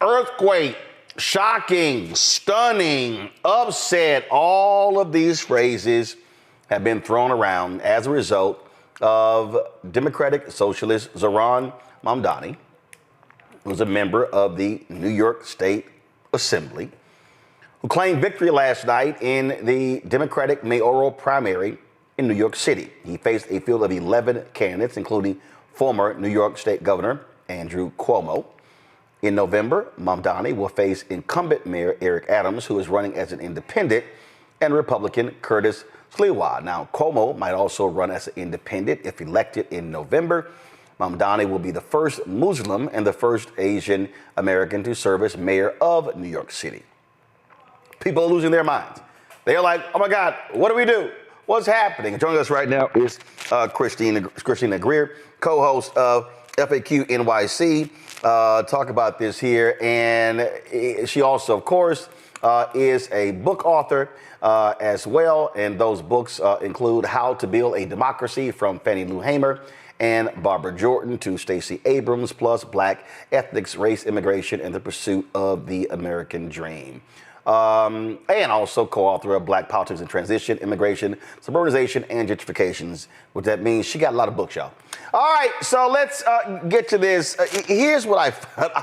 earthquake, shocking, stunning, upset, all of these phrases have been thrown around as a result of Democratic Socialist Zoran Mamdani, who was a member of the New York State Assembly, who claimed victory last night in the Democratic mayoral primary in New York City. He faced a field of 11 candidates, including former New York State Governor Andrew Cuomo. In November, Mamdani will face incumbent Mayor Eric Adams, who is running as an independent, and Republican Curtis Sliwa. Now, Cuomo might also run as an independent if elected in November. Mamdani will be the first Muslim and the first Asian American to serve as mayor of New York City. People are losing their minds. They're like, oh my God, what do we do? What's happening? Joining us right now is Christina Greer, co-host of FAQ NYC. Talk about this here. And she also, of course, is a book author as well. And those books include How to Build a Democracy from Fannie Lou Hamer and Barbara Jordan to Stacey Abrams, plus Black Ethics, Race, Immigration, and the Pursuit of the American Dream. And also co-author of Black Politics and Transition, Immigration, Suburbanization, and Gentrifications. What that means, she got a lot of books, y'all. All right, so let's get to this. Here's what I found.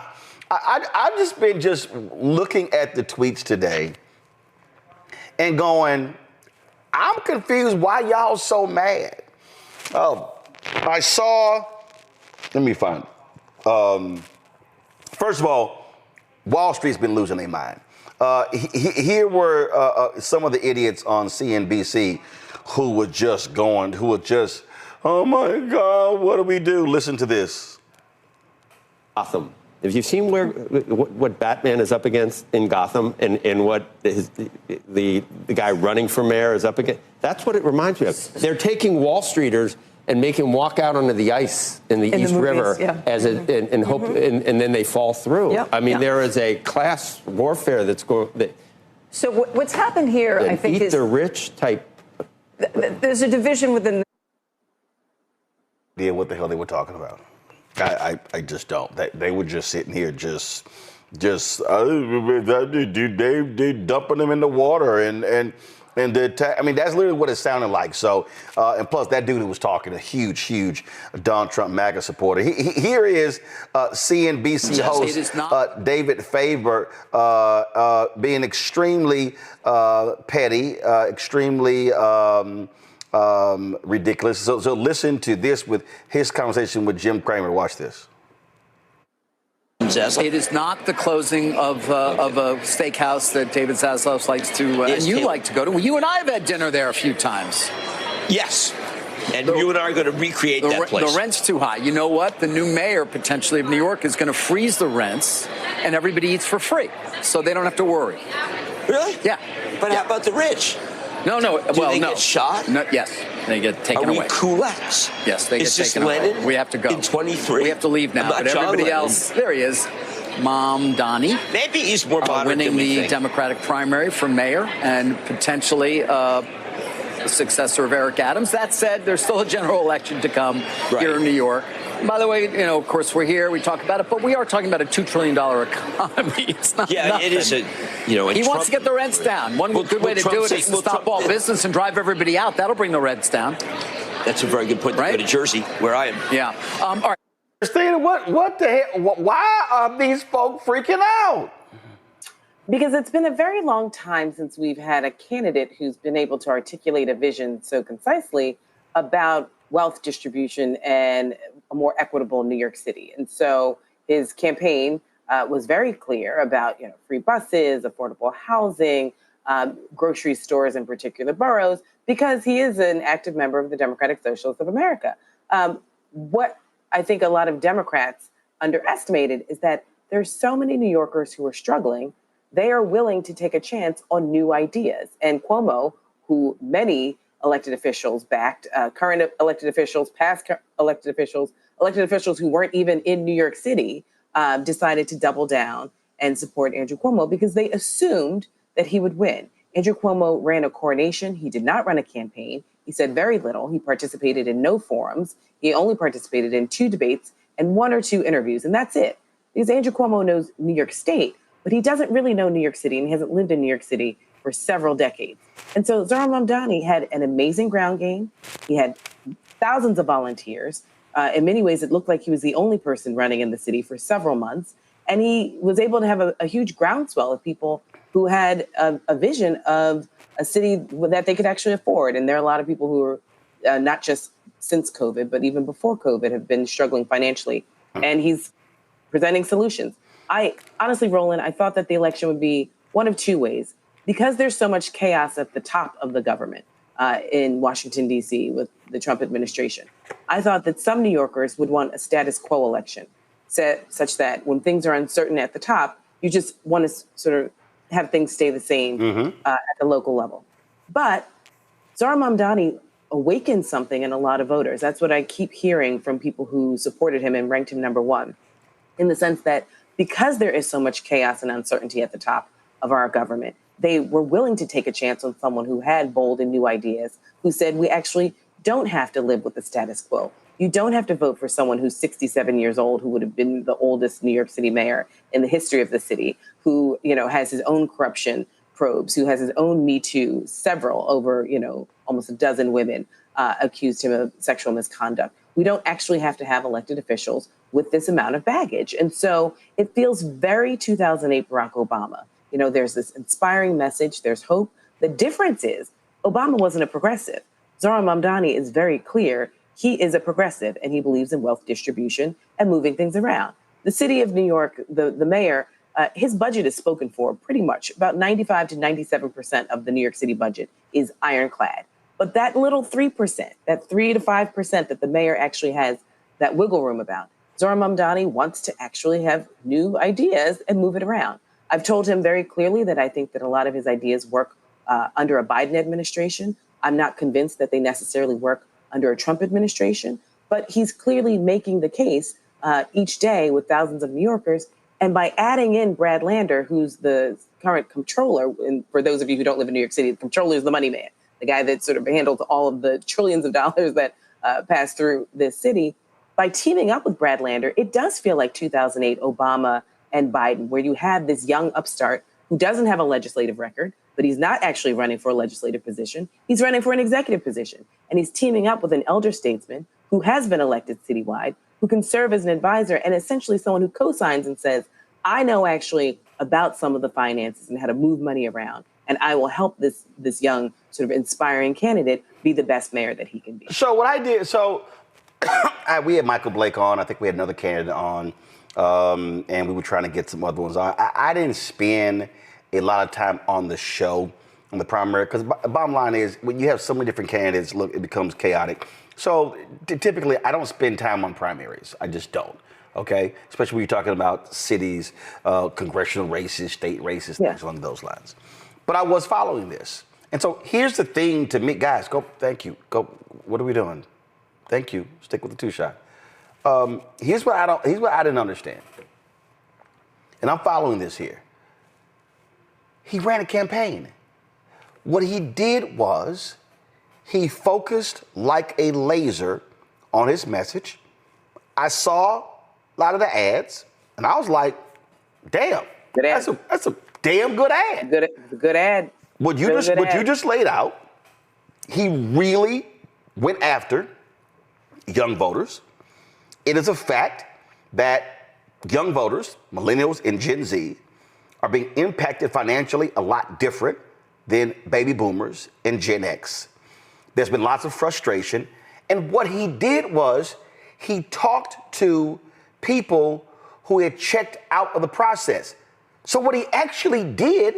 I've just been looking at the tweets today and going, I'm confused why y'all so mad. I saw, let me find it. First of all, Wall Street's been losing their mind. Here were some of the idiots on CNBC who were just, oh my God, what do we do? Listen to this. Gotham. Have you seen what Batman is up against in Gotham and what the guy running for mayor is up against? That's what it reminds me of. They're taking Wall Streeters and make him walk out onto the ice in the East River as and then they fall through. Yep. I mean, there is a class warfare that's going. So what's happened here, I think, eat is the rich type. There's a division within. Yeah, what the hell they were talking about? I just don't. They were just sitting here, they dumping them in the water and I mean, that's literally what it sounded like. So, and plus that dude who was talking, a huge Donald Trump MAGA supporter. Here is CNBC host David Faber being extremely petty, extremely ridiculous. So listen to this with his conversation with Jim Cramer. Watch this. It is not the closing of a steakhouse that David Zaslav likes to, and you like to go to. Well, you and I have had dinner there a few times. Yes. And you and I are going to recreate that place. The rent's too high. You know what? The new mayor, potentially, of New York is going to freeze the rents, and everybody eats for free, so they don't have to worry. Really? Yeah. But how about the rich? No. Do they get shot? No, yes, they get taken away. Are we kulaks? Yes, they get taken Lenin away. We have to go. In 23? We have to leave now. But everybody else, there he is. Mamdani. Maybe he's more moderate winning than we the think. Democratic primary for mayor and potentially the successor of Eric Adams. That said, there's still a general election to come here in New York. By the way, of course, we're here, we talk about it, but we are talking about a $2 trillion economy. It's not nothing. It is he wants to get the rents down. One good way to do it is to stop all business and drive everybody out. That'll bring the rents down. That's a very good point. To go to Jersey, where I am. Yeah. All right. Christina, what the hell? Why are these folk freaking out? Because it's been a very long time since we've had a candidate who's been able to articulate a vision so concisely about wealth distribution and a more equitable New York City. And so his campaign was very clear about free buses, affordable housing, grocery stores in particular boroughs, because he is an active member of the Democratic Socialists of America. What I think a lot of Democrats underestimated is that there's so many New Yorkers who are struggling. They are willing to take a chance on new ideas. And Cuomo, who many elected officials backed, current elected officials, past elected officials who weren't even in New York City, decided to double down and support Andrew Cuomo because they assumed that he would win. Andrew Cuomo ran a coronation. He did not run a campaign. He said very little. He participated in no forums. He only participated in 2 debates and 1 or 2 interviews, and that's it. because Andrew Cuomo knows New York State, but he doesn't really know New York City, and he hasn't lived in New York City for several decades. And so Zohran Mamdani had an amazing ground game. He had thousands of volunteers. In many ways, it looked like he was the only person running in the city for several months. And he was able to have a huge groundswell of people who had a vision of a city that they could actually afford. And there are a lot of people who are not just since COVID, but even before COVID, have been struggling financially. And he's presenting solutions. I honestly, Roland, I thought that the election would be one of two ways. Because there's so much chaos at the top of the government in Washington, D.C. with the Trump administration, I thought that some New Yorkers would want a status quo election, such that when things are uncertain at the top, you just want to sort of have things stay the same at the local level. But Zohran Mamdani awakened something in a lot of voters. That's what I keep hearing from people who supported him and ranked him number one, in the sense that because there is so much chaos and uncertainty at the top of our government, they were willing to take a chance on someone who had bold and new ideas, who said, we actually don't have to live with the status quo. You don't have to vote for someone who's 67 years old, who would have been the oldest New York City mayor in the history of the city, who, has his own corruption probes, who has his own Me Too, several over, almost a dozen women accused him of sexual misconduct. We don't actually have to have elected officials with this amount of baggage. And so it feels very 2008 Barack Obama. There's this inspiring message. There's hope. The difference is Obama wasn't a progressive. Zohran Mamdani is very clear. He is a progressive, and he believes in wealth distribution and moving things around. The city of New York, the mayor, his budget is spoken for pretty much. About 95 to 97% of the New York City budget is ironclad. But that little 3%, that 3 to 5% that the mayor actually has that wiggle room about, Zohran Mamdani wants to actually have new ideas and move it around. I've told him very clearly that I think that a lot of his ideas work under a Biden administration. I'm not convinced that they necessarily work under a Trump administration, but he's clearly making the case each day with thousands of New Yorkers. And by adding in Brad Lander, who's the current comptroller, and for those of you who don't live in New York City, the comptroller is the money man, the guy that sort of handles all of the trillions of dollars that pass through this city. By teaming up with Brad Lander, it does feel like 2008 Obama and Biden, where you have this young upstart who doesn't have a legislative record, but he's not actually running for a legislative position. He's running for an executive position. And he's teaming up with an elder statesman who has been elected citywide, who can serve as an advisor and essentially someone who co-signs and says, I know actually about some of the finances and how to move money around. And I will help this young sort of inspiring candidate be the best mayor that he can be. So what I did, we had Michael Blake on. I think we had another candidate on. And we were trying to get some other ones on. I didn't spend a lot of time on the show, on the primary, because the bottom line is when you have so many different candidates, look, it becomes chaotic. So typically, I don't spend time on primaries. I just don't, okay? Especially when you're talking about cities, congressional races, state races, things along those lines. But I was following this. And so here's the thing to me, guys, thank you. What are we doing? Thank you. Stick with the two-shot. Here's what I didn't understand. And I'm following this here. He ran a campaign. What he did was he focused like a laser on his message. I saw a lot of the ads, and I was like, damn, good ad. That's a damn good ad. Good ad. What you just laid out, he really went after young voters. It is a fact that young voters, millennials and Gen Z, are being impacted financially a lot different than baby boomers and Gen X. There's been lots of frustration. And what he did was he talked to people who had checked out of the process. So what he actually did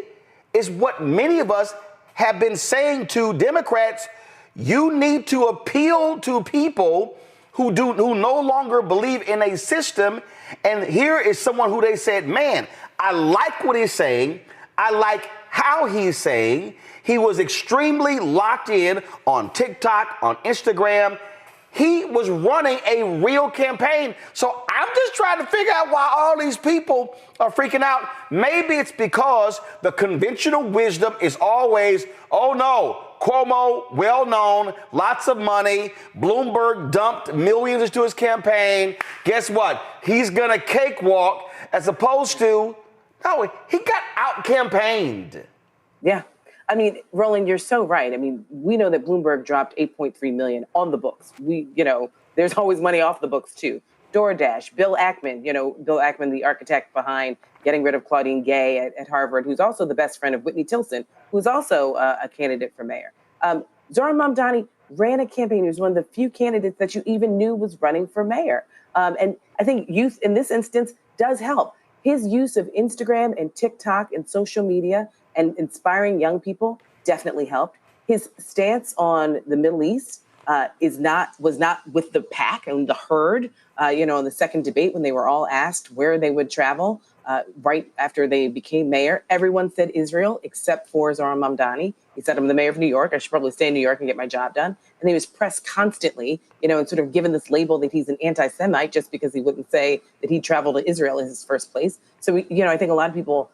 is what many of us have been saying to Democrats: you need to appeal to people who no longer believe in a system. And here is someone who they said, man, I like what he's saying. I like how he's saying. He was extremely locked in on TikTok, on Instagram. He was running a real campaign. So I'm just trying to figure out why all these people are freaking out. Maybe it's because the conventional wisdom is always, oh no, Cuomo, well-known, lots of money. Bloomberg dumped millions into his campaign. Guess what? He's going to cakewalk. as opposed to, no, he got out-campaigned. Yeah. I mean, Roland, you're so right. I mean, we know that Bloomberg dropped 8.3 million on the books. There's always money off the books too. DoorDash, Bill Ackman, Bill Ackman, the architect behind getting rid of Claudine Gay at Harvard, who's also the best friend of Whitney Tilson, who's also a candidate for mayor. Zohran Mamdani ran a campaign. He was one of the few candidates that you even knew was running for mayor. And I think youth in this instance does help. His use of Instagram and TikTok and social media and inspiring young people definitely helped. His stance on the Middle East was not with the pack and the herd. In the second debate when they were all asked where they would travel right after they became mayor, everyone said Israel except for Zohran Mamdani. He said, I'm the mayor of New York. I should probably stay in New York and get my job done. And he was pressed constantly, and sort of given this label that he's an anti-Semite just because he wouldn't say that he'd traveled to Israel in his first place. So, I think a lot of people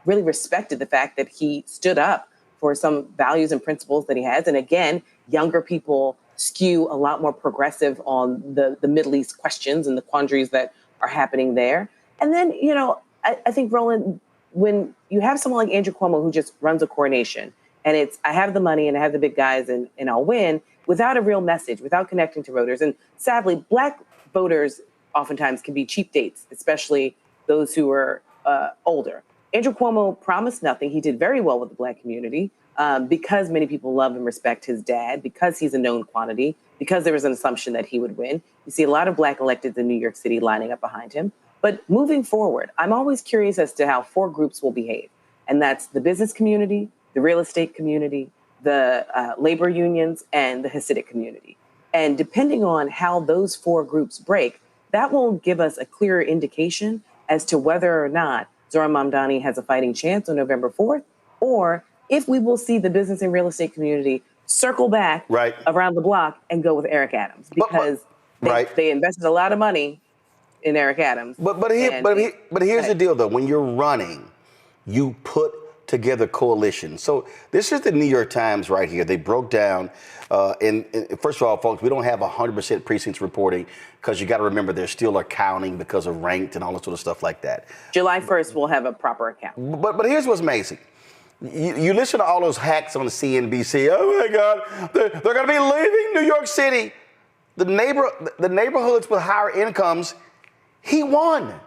really respected the fact that he stood up for some values and principles that he has. And again, younger people skew a lot more progressive on the Middle East questions and the quandaries that are happening there. And then, I think, Roland, when you have someone like Andrew Cuomo who just runs a coronation and it's, I have the money and I have the big guys and I'll win, without a real message, without connecting to voters. And sadly, Black voters oftentimes can be cheap dates, especially those who are older. Andrew Cuomo promised nothing. He did very well with the Black community because many people love and respect his dad, because he's a known quantity, because there was an assumption that he would win. You see a lot of Black electeds in New York City lining up behind him. But moving forward, I'm always curious as to how four groups will behave. And that's the business community, the real estate community, the labor unions, and the Hasidic community. And depending on how those four groups break, that will give us a clearer indication as to whether or not Zohran Mamdani has a fighting chance on November 4th, or if we will see the business and real estate community circle back around the block and go with Eric Adams, because they invested a lot of money in Eric Adams. But here's the deal, though. When you're running, you put together coalitions. So this is the New York Times right here. They broke down, and first of all, folks, we don't have 100% precincts reporting because you got to remember they're still accounting because of ranked and all that sort of stuff like that. July 1st, we'll have a proper account. But here's what's amazing. You listen to all those hacks on CNBC. Oh my God, they're going to be leaving New York City. The neighborhoods with higher incomes, he won.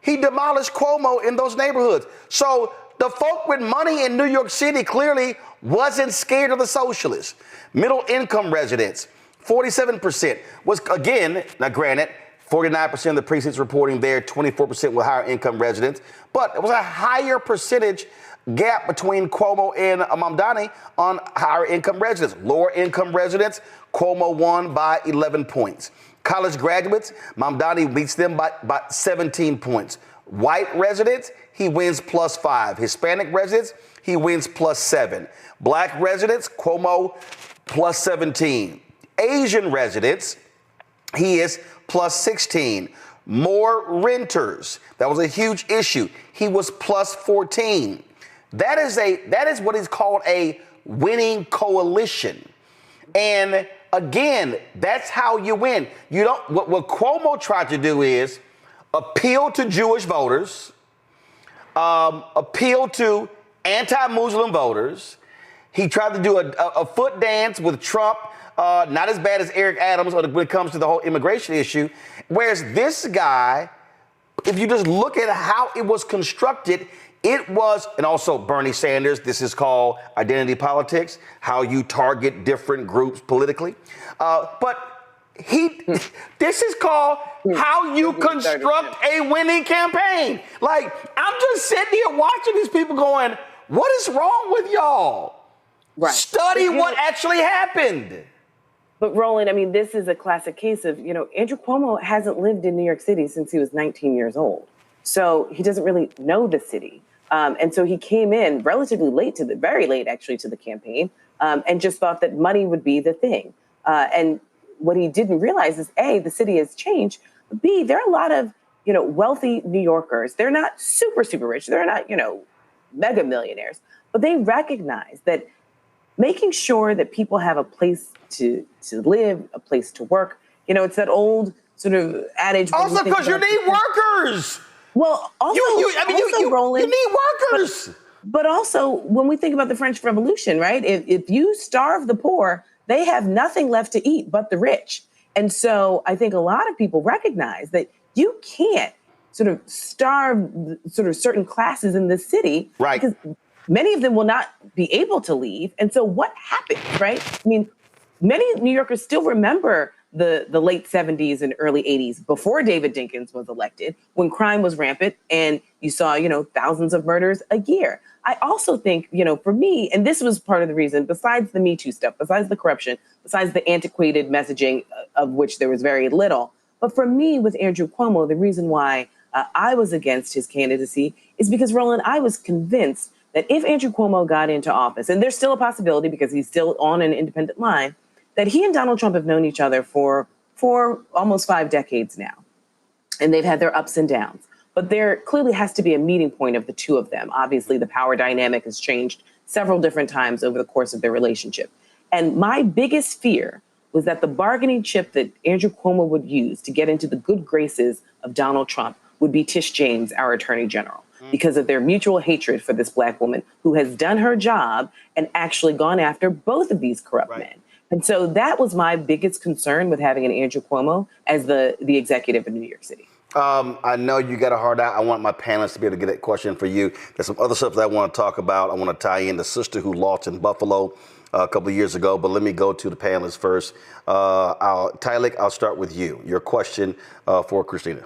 He demolished Cuomo in those neighborhoods. So the folk with money in New York City clearly wasn't scared of the socialists. Middle income residents, 47% was, again, now granted, 49% of the precincts reporting there, 24% with higher income residents, but it was a higher percentage gap between Cuomo and Mamdani on higher income residents. Lower income residents, Cuomo won by 11 points. College graduates, Mamdani beats them by 17 points. White residents, he wins +5. Hispanic residents, he wins +7. Black residents, Cuomo +17. Asian residents, he is +16. More renters, that was a huge issue. He was +14. That is what is called a winning coalition. And again, that's how you win. You don't. What Cuomo tried to do is appeal to Jewish voters, appeal to anti-Muslim voters. He tried to do a foot dance with Trump, not as bad as Eric Adams when it comes to the whole immigration issue. Whereas this guy, if you just look at how it was constructed, it was, and also Bernie Sanders, this is called identity politics, how you target different groups politically. But this is called how you construct a winning campaign. Like, I'm just sitting here watching these people going, what is wrong with y'all? Right. Study what actually happened. But Roland, I mean, this is a classic case of, Andrew Cuomo hasn't lived in New York City since he was 19 years old. So he doesn't really know the city. And so he came in relatively late very late actually to the campaign, and just thought that money would be the thing. And what he didn't realize is A, the city has changed. B, there are a lot of, wealthy New Yorkers. They're not super, super rich. They're not, mega millionaires, but they recognize that making sure that people have a place to live, a place to work. It's that old sort of adage. Also because you need workers. Well, also, Roland, you need workers. But also, when we think about the French Revolution, right? If you starve the poor, they have nothing left to eat but the rich. And so I think a lot of people recognize that you can't sort of starve sort of certain classes in this city. Right. Because many of them will not be able to leave. And so what happens, right? I mean, many New Yorkers still remember the late 70s and early 80s before David Dinkins was elected, when crime was rampant and you saw, thousands of murders a year. I also think, for me, and this was part of the reason, besides the Me Too stuff, besides the corruption, besides the antiquated messaging of which there was very little, but for me with Andrew Cuomo, the reason why I was against his candidacy is because, Roland, I was convinced that if Andrew Cuomo got into office, and there's still a possibility because he's still on an independent line, that he and Donald Trump have known each other for almost 5 decades now. And they've had their ups and downs. But there clearly has to be a meeting point of the two of them. Obviously, the power dynamic has changed several different times over the course of their relationship. And my biggest fear was that the bargaining chip that Andrew Cuomo would use to get into the good graces of Donald Trump would be Tish James, our attorney general, because of their mutual hatred for this Black woman who has done her job and actually gone after both of these corrupt men. And so that was my biggest concern with having an Andrew Cuomo as the executive in New York City. I know you got a hard out. I want my panelists to be able to get that question for you. There's some other stuff that I want to talk about. I want to tie in the sister who lost in Buffalo a couple of years ago, but let me go to the panelists first. Tylik, I'll start with you. Your question for Christina.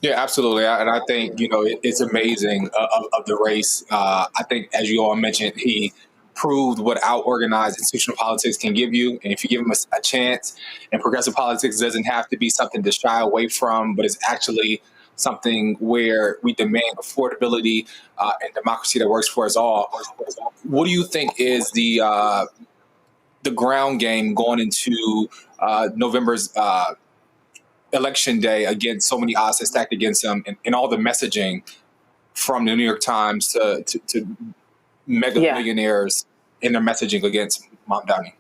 Yeah, absolutely. And I think, it's amazing of the race. I think, as you all mentioned, he proved what out-organized institutional politics can give you. And if you give him a chance, and progressive politics doesn't have to be something to shy away from, but it's actually something where we demand affordability and democracy that works for us all. What do you think is the ground game going into November's election day against so many odds that stacked against him, and all the messaging from the New York Times to mega millionaires in their messaging against Mamdani?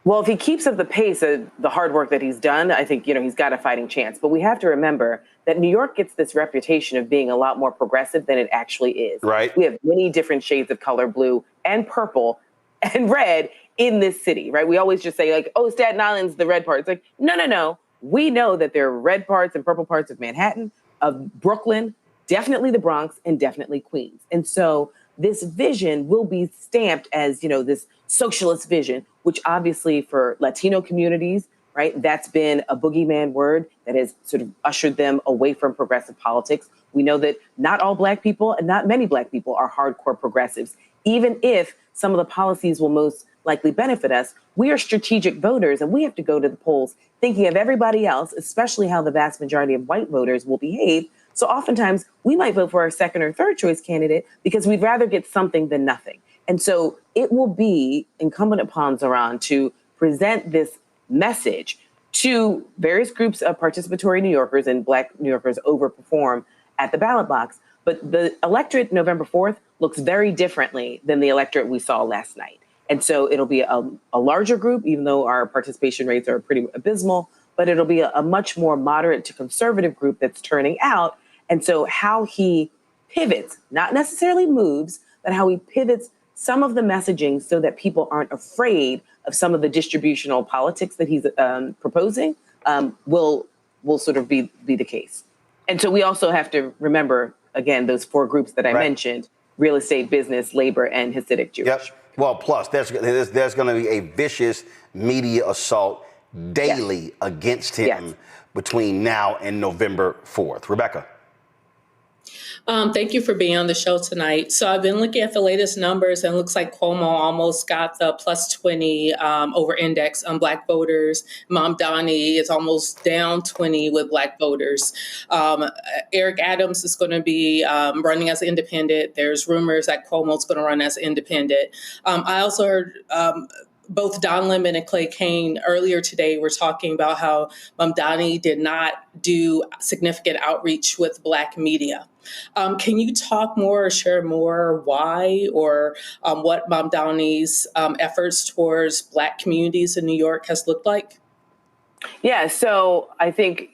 Well, if he keeps up the pace of the hard work that he's done, I think, he's got a fighting chance. But we have to remember that New York gets this reputation of being a lot more progressive than it actually is. Right. We have many different shades of color, blue and purple and red in this city, right? We always just say like, oh, Staten Island's the red part. It's like, no. We know that there are red parts and purple parts of Manhattan, of Brooklyn, definitely the Bronx, and definitely Queens. And so this vision will be stamped as, this socialist vision, which obviously for Latino communities, right, that's been a boogeyman word that has sort of ushered them away from progressive politics. We know that not all Black people and not many Black people are hardcore progressives. Even if some of the policies will most likely benefit us, we are strategic voters and we have to go to the polls thinking of everybody else, especially how the vast majority of white voters will behave. So oftentimes we might vote for our second or third choice candidate because we'd rather get something than nothing. And so it will be incumbent upon Zohran to present this message to various groups of participatory New Yorkers, and Black New Yorkers overperform at the ballot box. But the electorate November 4th looks very differently than the electorate we saw last night. And so it'll be a larger group, even though our participation rates are pretty abysmal, but it'll be a much more moderate to conservative group that's turning out. And so how he pivots, not necessarily moves, but how he pivots some of the messaging so that people aren't afraid of some of the distributional politics that he's proposing will sort of be the case. And so we also have to remember, again, those 4 groups that I mentioned: real estate, business, labor, and Hasidic Jewish. Yep. Well, plus there's going to be a vicious media assault daily against him between now and November 4th. Rebecca. Thank you for being on the show tonight. So I've been looking at the latest numbers, and it looks like Cuomo almost got the plus 20 over index on Black voters. Mamdani is almost down 20 with Black voters. Eric Adams is going to be running as an independent. There's rumors that Cuomo's going to run as an independent. I also heard both Don Lemon and Clay Kane earlier today were talking about how Mamdani did not do significant outreach with Black media. Can you talk more or share more why or what Mamdani's efforts towards Black communities in New York has looked like? Yeah, so I think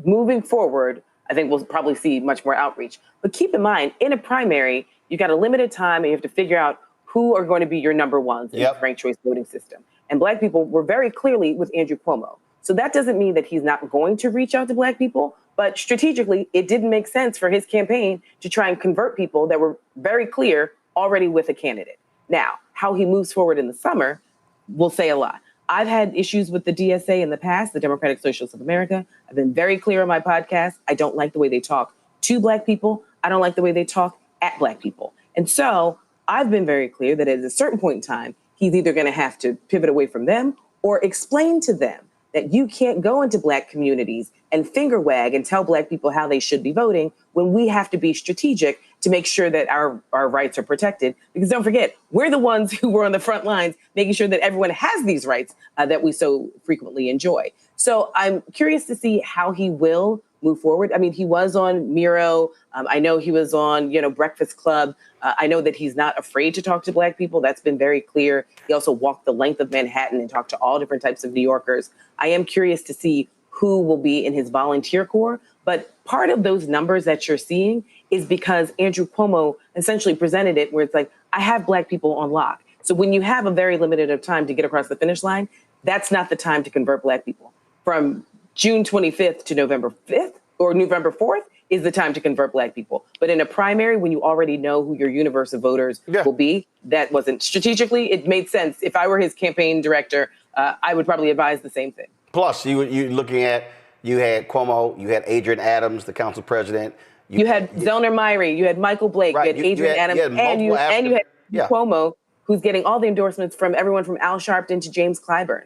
moving forward, I think we'll probably see much more outreach. But keep in mind, in a primary, you've got a limited time and you have to figure out who are going to be your number ones in the ranked choice voting system. And Black people were very clearly with Andrew Cuomo. So that doesn't mean that he's not going to reach out to Black people, but strategically, it didn't make sense for his campaign to try and convert people that were very clear already with a candidate. Now, how he moves forward in the summer will say a lot. I've had issues with the DSA in the past, the Democratic Socialists of America. I've been very clear on my podcast. I don't like the way they talk to Black people. I don't like the way they talk at Black people. And so I've been very clear that at a certain point in time, he's either going to have to pivot away from them or explain to them that you can't go into Black communities and finger wag and tell Black people how they should be voting when we have to be strategic to make sure that our rights are protected. Because don't forget, we're the ones who were on the front lines making sure that everyone has these rights that we so frequently enjoy. So I'm curious to see how he will move forward. I mean, he was on Miro. I know he was on, Breakfast Club. I know that he's not afraid to talk to Black people. That's been very clear. He also walked the length of Manhattan and talked to all different types of New Yorkers. I am curious to see who will be in his volunteer corps. But part of those numbers that you're seeing is because Andrew Cuomo essentially presented it where it's like, I have Black people on lock. So when you have a very limited time to get across the finish line, that's not the time to convert Black people. From June 25th to November 5th or November 4th is the time to convert Black people. But in a primary, when you already know who your universe of voters will be, that wasn't strategically, it made sense. If I were his campaign director, I would probably advise the same thing. Plus, you looking at, you had Cuomo, you had Adrian Adams, the council president. You had Zellner Myrie, you had Michael Blake, you had Adrian Adams, and you had Cuomo, who's getting all the endorsements from everyone from Al Sharpton to James Clyburn.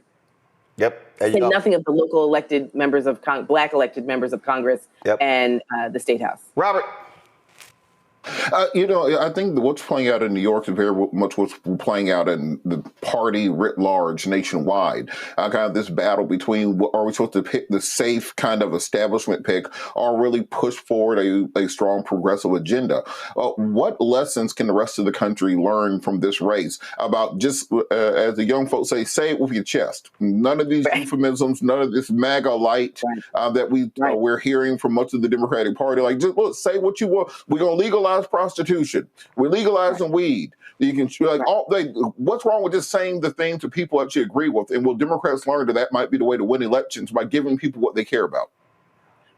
Yep. And nothing of the local elected members of Black elected members of Congress and the State House. Robert. I think what's playing out in New York is very much what's playing out in the party writ large nationwide. Kind of this battle between, are we supposed to pick the safe kind of establishment pick or really push forward a strong progressive agenda? What lessons can the rest of the country learn from this race about just, as the young folks say it with your chest? None of these euphemisms, none of this MAGA light that we're hearing from much of the Democratic Party. Like, just say what you want. We're going to legalize prostitution. We're legalizing weed. You can what's wrong with just saying the things that people actually agree with? And will Democrats learn that might be the way to win elections by giving people what they care about?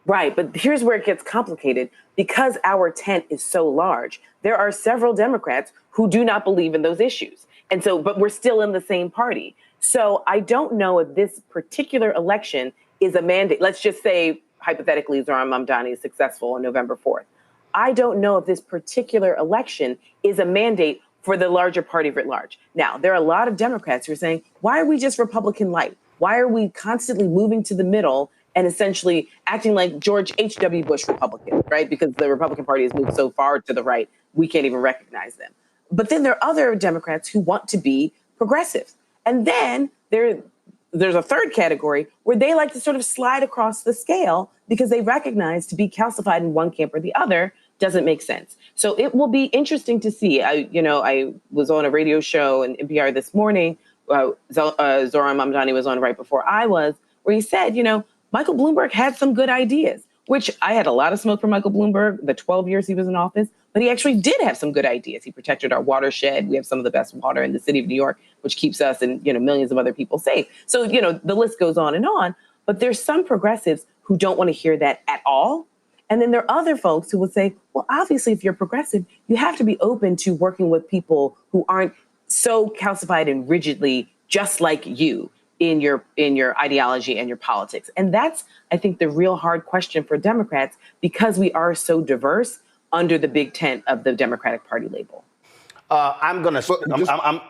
Right, but here's where it gets complicated. Because our tent is so large, there are several Democrats who do not believe in those issues. And so, but we're still in the same party. So I don't know if this particular election is a mandate. Let's just say, hypothetically, Zohran Mamdani is successful on November 4th. I don't know if this particular election is a mandate for the larger party writ large. Now, there are a lot of Democrats who are saying, why are we just Republican light? Why are we constantly moving to the middle and essentially acting like George H.W. Bush Republican, right? Because the Republican Party has moved so far to the right, we can't even recognize them. But then there are other Democrats who want to be progressive. And then there's a third category where they like to sort of slide across the scale because they recognize to be calcified in one camp or the other doesn't make sense. So it will be interesting to see. I was on a radio show in NPR this morning. Zohran Mamdani was on right before I was, where he said, Michael Bloomberg had some good ideas, which I had a lot of smoke for Michael Bloomberg, the 12 years he was in office, but he actually did have some good ideas. He protected our watershed. We have some of the best water in the city of New York, which keeps us and, millions of other people safe. So, the list goes on, but there's some progressives who don't want to hear that at all. And then there are other folks who would say, well, obviously, if you're progressive, you have to be open to working with people who aren't so calcified and rigidly just like you in your ideology and your politics. And that's, I think, the real hard question for Democrats, because we are so diverse under the big tent of the Democratic Party label. I'm going to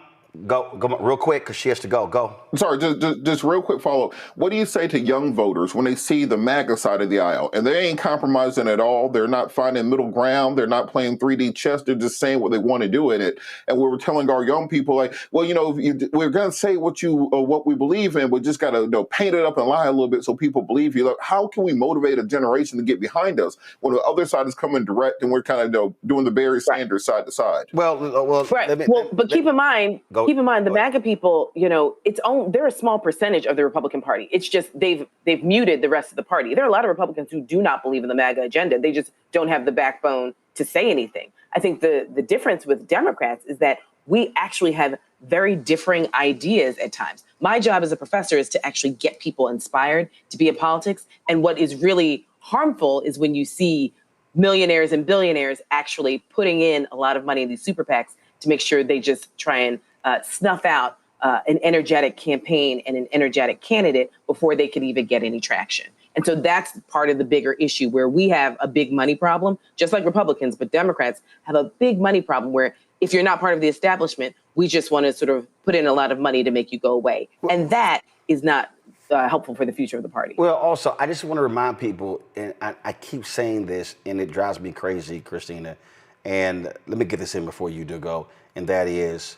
go real quick because she has to go. Go. Sorry, just real quick follow-up. What do you say to young voters when they see the MAGA side of the aisle and they ain't compromising at all? They're not finding middle ground. They're not playing 3D chess. They're just saying what they want to do in it. And we were telling our young people, like, well, we're going to say what we believe in, but just got to paint it up and lie a little bit so people believe you. Like, how can we motivate a generation to get behind us when the other side is coming direct and we're kind of doing the Barry Sanders side to side? But keep in mind, Keep in mind, the MAGA people, they're a small percentage of the Republican Party. It's just they've muted the rest of the party. There are a lot of Republicans who do not believe in the MAGA agenda. They just don't have the backbone to say anything. I think the difference with Democrats is that we actually have very differing ideas at times. My job as a professor is to actually get people inspired to be in politics. And what is really harmful is when you see millionaires and billionaires actually putting in a lot of money in these super PACs to make sure they just try and snuff out an energetic campaign and an energetic candidate before they could even get any traction. And so that's part of the bigger issue where we have a big money problem, just like Republicans, but Democrats have a big money problem where if you're not part of the establishment, we just want to sort of put in a lot of money to make you go away. And that is not helpful for the future of the party. Well, also, I just want to remind people, and I keep saying this, and it drives me crazy, Christina, and let me get this in before you do go, and that is,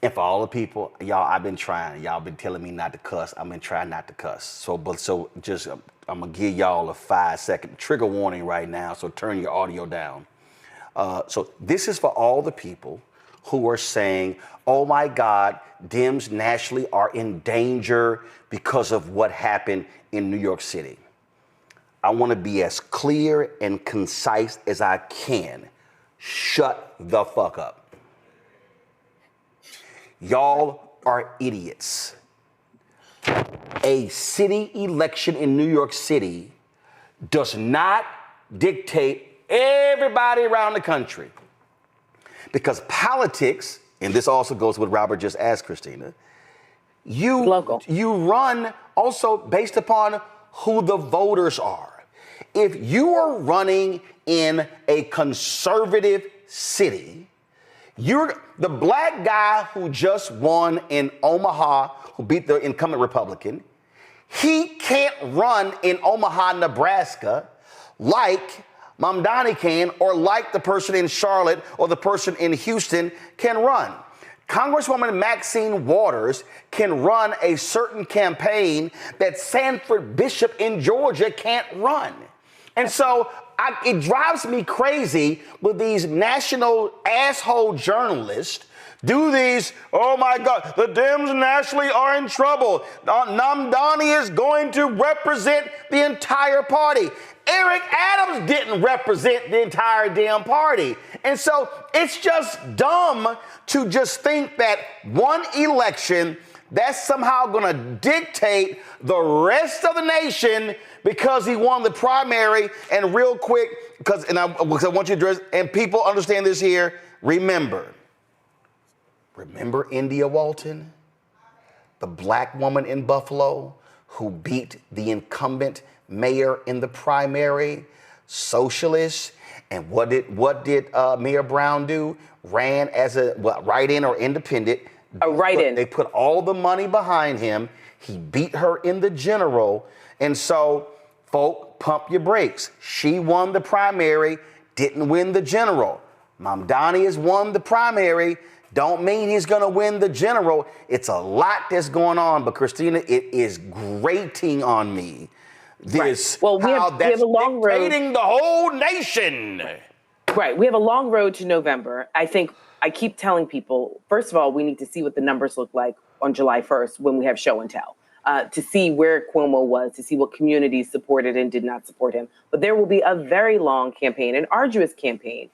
and for all the people, y'all, I've been trying. Y'all been telling me not to cuss. I've been trying not to cuss. So I'm going to give y'all a 5-second trigger warning right now, so turn your audio down. So this is for all the people who are saying, oh my God, Dems nationally are in danger because of what happened in New York City. I want to be as clear and concise as I can. Shut the fuck up. Y'all are idiots. A city election in New York City does not dictate everybody around the country. Because politics, and this also goes with what Robert just asked Christina, you run also based upon who the voters are. If you are running in a conservative city, you're the black guy who just won in Omaha, who beat the incumbent Republican. He can't run in Omaha, Nebraska, like Mamdani can, or like the person in Charlotte or the person in Houston can run. Congresswoman Maxine Waters can run a certain campaign that Sanford Bishop in Georgia can't run. And so it drives me crazy with these national asshole journalists do these, oh my God, the Dems nationally are in trouble. Mamdani is going to represent the entire party. Eric Adams didn't represent the entire damn party. And so it's just dumb to just think that one election, that's somehow going to dictate the rest of the nation because he won the primary. And real quick, because I want you to address, and people understand this here, remember India Walton, the black woman in Buffalo who beat the incumbent mayor in the primary, socialist. And what did Mayor Brown do? Ran as a write-in or independent. A write-in. They put all the money behind him. He beat her in the general. And so, folk, pump your brakes. She won the primary, didn't win the general. Mamdani has won the primary, don't mean he's going to win the general. It's a lot that's going on. But, Christina, it is grating on me. This, right. Well, we have a long road. Dictating the whole nation. Right. We have a long road to November. I think I keep telling people, first of all, we need to see what the numbers look like on July 1st when we have show and tell, to see where Cuomo was, to see what communities supported and did not support him. But there will be a very long campaign, an arduous campaign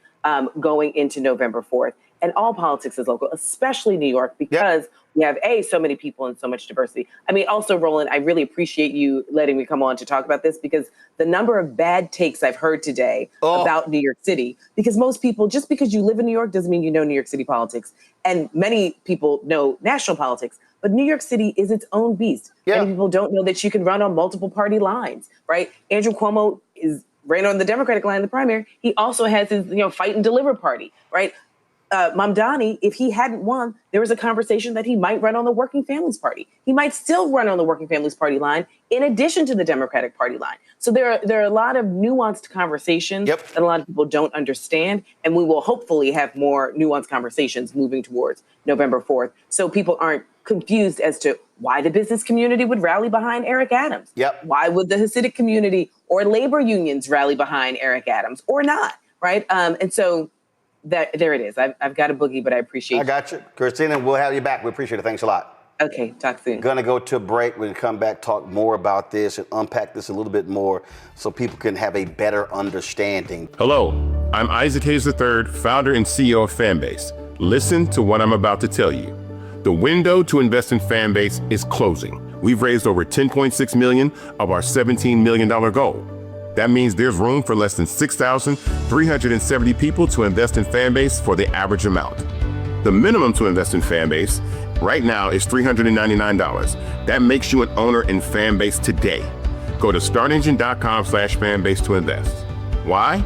going into November 4th. And all politics is local, especially New York, because we have, so many people and so much diversity. I mean, also, Roland, I really appreciate you letting me come on to talk about this, because the number of bad takes I've heard today about New York City, because most people, just because you live in New York doesn't mean you know New York City politics. And many people know national politics, but New York City is its own beast. Many people don't know that you can run on multiple party lines, right? Andrew Cuomo ran on the Democratic line in the primary. He also has his, fight and deliver party, right? Mamdani, if he hadn't won, there was a conversation that he might run on the Working Families Party. He might still run on the Working Families Party line in addition to the Democratic Party line. So there are a lot of nuanced conversations that a lot of people don't understand. And we will hopefully have more nuanced conversations moving towards November 4th. So people aren't confused as to why the business community would rally behind Eric Adams. Why would the Hasidic community or labor unions rally behind Eric Adams or not, right? And so there it is. I've got a boogie, but I appreciate I got you. Christina, we'll have you back. We appreciate it. Thanks a lot. Okay, talk soon. Gonna go to a break. We're gonna come back, talk more about this and unpack this a little bit more so people can have a better understanding. Hello, I'm Isaac Hayes III, founder and CEO of Fanbase. Listen to what I'm about to tell you. The window to invest in Fanbase is closing. We've raised over $10.6 million of our $17 million goal. That means there's room for less than 6,370 people to invest in Fanbase for the average amount. The minimum to invest in Fanbase right now is $399. That makes you an owner in Fanbase today. Go to startengine.com/fanbase to invest. Why?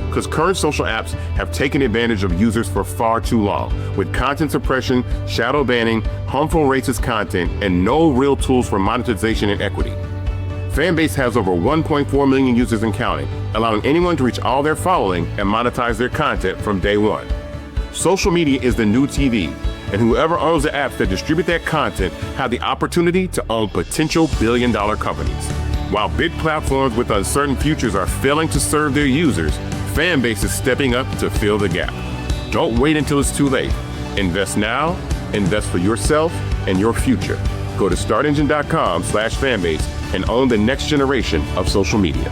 Because current social apps have taken advantage of users for far too long, with content suppression, shadow banning, harmful racist content, and no real tools for monetization and equity. Fanbase has over 1.4 million users and counting, allowing anyone to reach all their following and monetize their content from day one. Social media is the new TV, and whoever owns the apps that distribute that content have the opportunity to own potential billion-dollar companies. While big platforms with uncertain futures are failing to serve their users, Fanbase is stepping up to fill the gap. Don't wait until it's too late. Invest now, invest for yourself and your future. Go to startengine.com/fanbase and own the next generation of social media.